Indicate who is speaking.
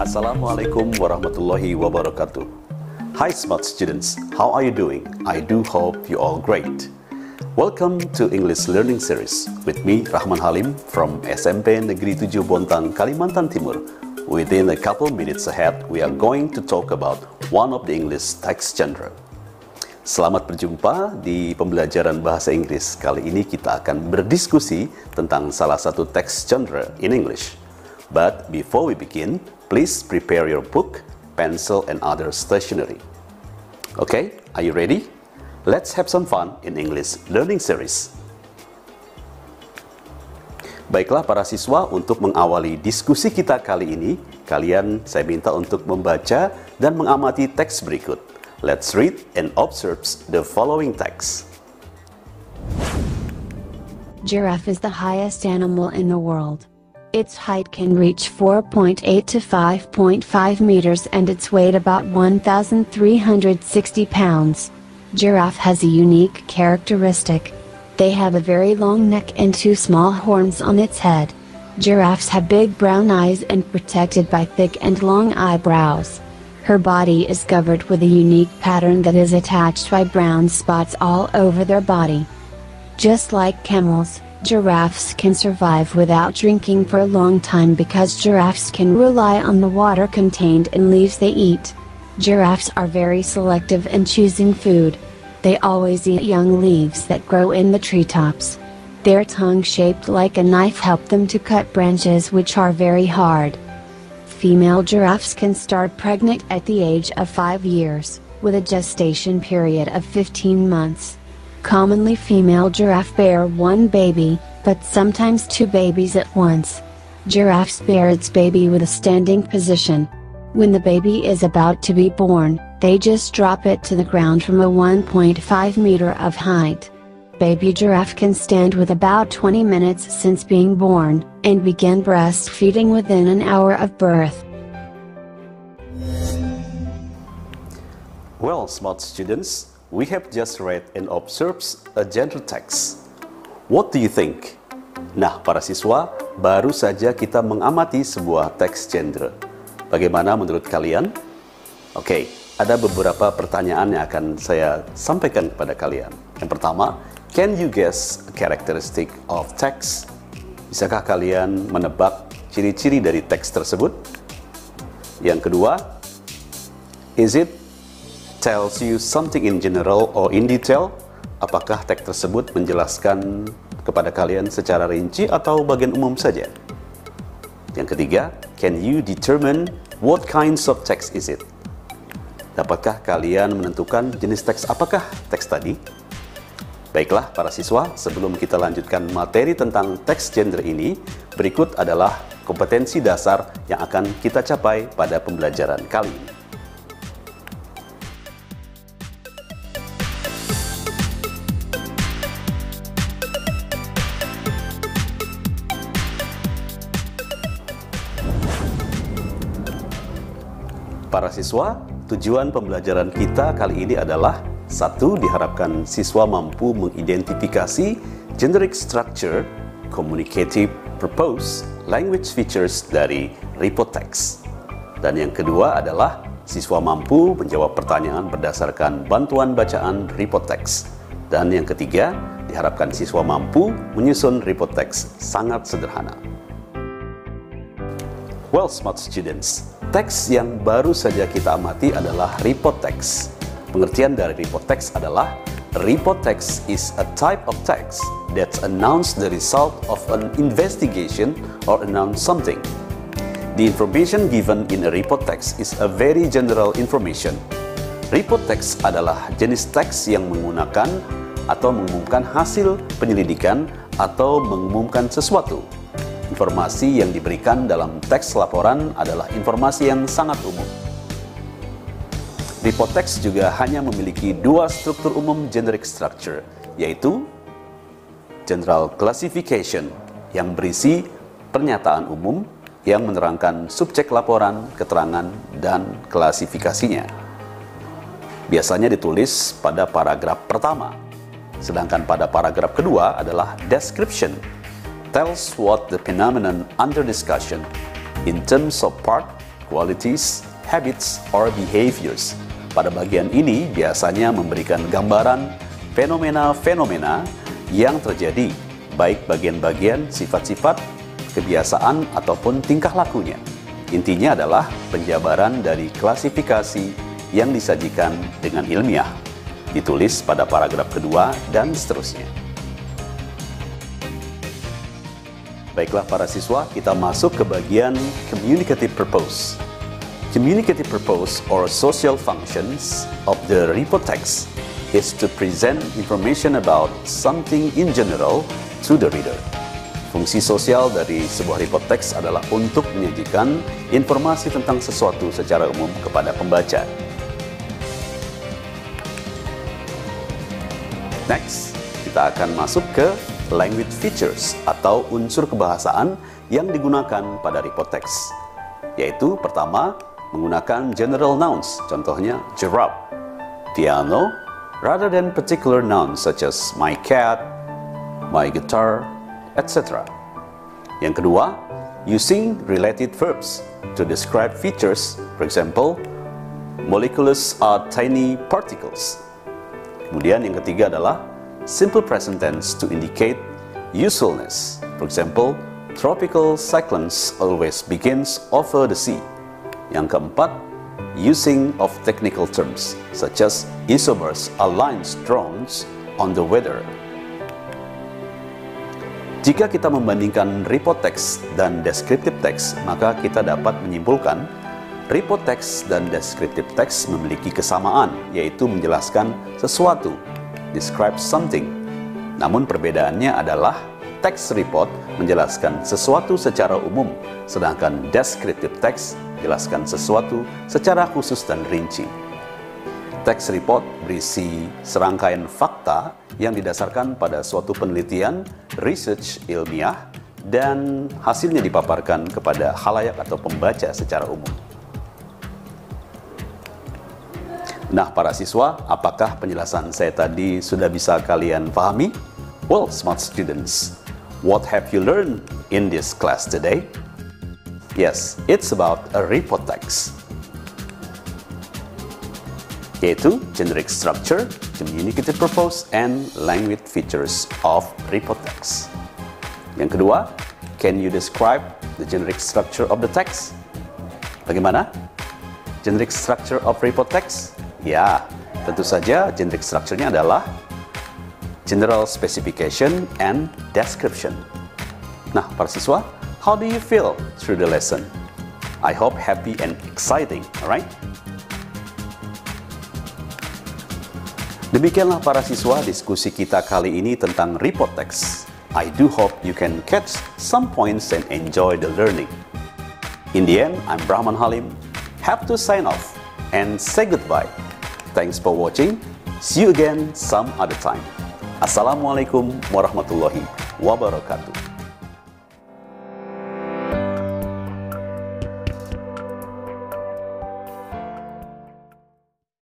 Speaker 1: Assalamualaikum warahmatullahi wabarakatuh. Hi smart students, how are you doing? I do hope you all great. Welcome to English Learning Series with me Rahman Halim from SMP Negeri 7 Bontang, Kalimantan Timur. Within a couple minutes ahead, we are going to talk about one of the English text genre. Selamat berjumpa di pembelajaran bahasa Inggris. Kali ini kita akan berdiskusi tentang salah satu text genre in English. But before we begin, please prepare your book, pencil, and other stationery. Okay, are you ready? Let's have some fun in English Learning Series. Baiklah para siswa, untuk mengawali diskusi kita kali ini, kalian saya minta untuk membaca dan mengamati teks berikut. Let's read and observe the following text.
Speaker 2: Giraffe is the highest animal in the world. Its height can reach 4.8 to 5.5 meters and its weight about 1,360 pounds. Giraffe has a unique characteristic. They have a very long neck and two small horns on its head. Giraffes have big brown eyes and protected by thick and long eyebrows. Her body is covered with a unique pattern that is attached by brown spots all over their body. Just like camels, giraffes can survive without drinking for a long time because giraffes can rely on the water contained in leaves they eat. Giraffes are very selective in choosing food. They always eat young leaves that grow in the treetops. Their tongue shaped like a knife help them to cut branches which are very hard. Female giraffes can start pregnant at the age of 5 years, with a gestation period of 15 months. Commonly female giraffe bear one baby, but sometimes two babies at once. Giraffes bear its baby with a standing position. When the baby is about to be born, they just drop it to the ground from a 1.5 meter of height. Baby giraffe can stand with about 20 minutes since being born, and begin breastfeeding within an hour of birth.
Speaker 1: Well, smart students, we have just read and observed a genre text. What do you think? Nah, para siswa, baru saja kita mengamati sebuah teks genre. Bagaimana menurut kalian? Oke, ada beberapa pertanyaan yang akan saya sampaikan kepada kalian. Yang pertama, can you guess a characteristic of text? Bisakah kalian menebak ciri-ciri dari teks tersebut? Yang kedua, is it tells you something in general or in detail? Apakah teks tersebut menjelaskan kepada kalian secara rinci atau bagian umum saja? Yang ketiga, can you determine what kinds of text is it? Dapatkah kalian menentukan jenis teks apakah teks tadi? Baiklah para siswa, sebelum kita lanjutkan materi tentang teks genre ini, berikut adalah kompetensi dasar yang akan kita capai pada pembelajaran kali ini. Para siswa, tujuan pembelajaran kita kali ini adalah: 1. Diharapkan siswa mampu mengidentifikasi generic structure, communicative purpose, language features dari report text. Dan yang kedua adalah siswa mampu menjawab pertanyaan berdasarkan bantuan bacaan report text. Dan yang ketiga, diharapkan siswa mampu menyusun report text sangat sederhana. Well, smart students, teks yang baru saja kita amati adalah report text. Pengertian dari report text adalah: report text is a type of text that announces the result of an investigation or announce something. The information given in a report text is a very general information. Report text adalah jenis teks yang menggunakan atau mengumumkan hasil penyelidikan atau mengumumkan sesuatu. Informasi yang diberikan dalam teks laporan adalah informasi yang sangat umum. Report text juga hanya memiliki dua struktur umum generic structure, yaitu general classification yang berisi pernyataan umum yang menerangkan subjek laporan, keterangan, dan klasifikasinya. Biasanya ditulis pada paragraf pertama, sedangkan pada paragraf kedua adalah description, tells what the phenomenon under discussion in terms of part, qualities, habits, or behaviors. Pada bagian ini biasanya memberikan gambaran fenomena-fenomena yang terjadi, baik bagian-bagian sifat-sifat, kebiasaan, ataupun tingkah lakunya. Intinya adalah penjabaran dari klasifikasi yang disajikan dengan ilmiah, ditulis pada paragraf kedua dan seterusnya. Baiklah para siswa, kita masuk ke bagian communicative purpose. Communicative purpose or social functions of the report text is to present information about something in general to the reader. Fungsi sosial dari sebuah report text adalah untuk menyajikan informasi tentang sesuatu secara umum kepada pembaca. Next, kita akan masuk ke language features atau unsur kebahasaan yang digunakan pada report text. Yaitu pertama, menggunakan general nouns, contohnya giraffe, piano, rather than particular nouns such as my cat, my guitar, etc. Yang kedua, using related verbs to describe features, for example, molecules are tiny particles. Kemudian yang ketiga adalah simple present tense to indicate usefulness. For example, tropical cyclones always begins over the sea. Yang keempat, using of technical terms such as isobars are lines drawn on the weather. Jika kita membandingkan report text dan descriptive text, maka kita dapat menyimpulkan report text dan descriptive text memiliki kesamaan, yaitu menjelaskan sesuatu, describe something. Namun perbedaannya adalah text report menjelaskan sesuatu secara umum, sedangkan descriptive text menjelaskan sesuatu secara khusus dan rinci. Text report berisi serangkaian fakta yang didasarkan pada suatu penelitian, research ilmiah, dan hasilnya dipaparkan kepada khalayak atau pembaca secara umum. Nah, para siswa, apakah penjelasan saya tadi sudah bisa kalian pahami? Well, smart students, what have you learned in this class today? Yes, it's about a report text, yaitu generic structure, communicative purpose, and language features of report text. Yang kedua, can you describe the generic structure of the text? Bagaimana? Generic structure of report text? Ya, tentu saja generic structure-nya adalah general specification and description. Nah, para siswa, how do you feel through the lesson? I hope happy and exciting, alright? Demikianlah para siswa diskusi kita kali ini tentang report text. I do hope you can catch some points and enjoy the learning. In the end, I'm Brahman Halim. Have to sign off and say goodbye. Thanks for watching. See you again some other time. Assalamualaikum warahmatullahi wabarakatuh.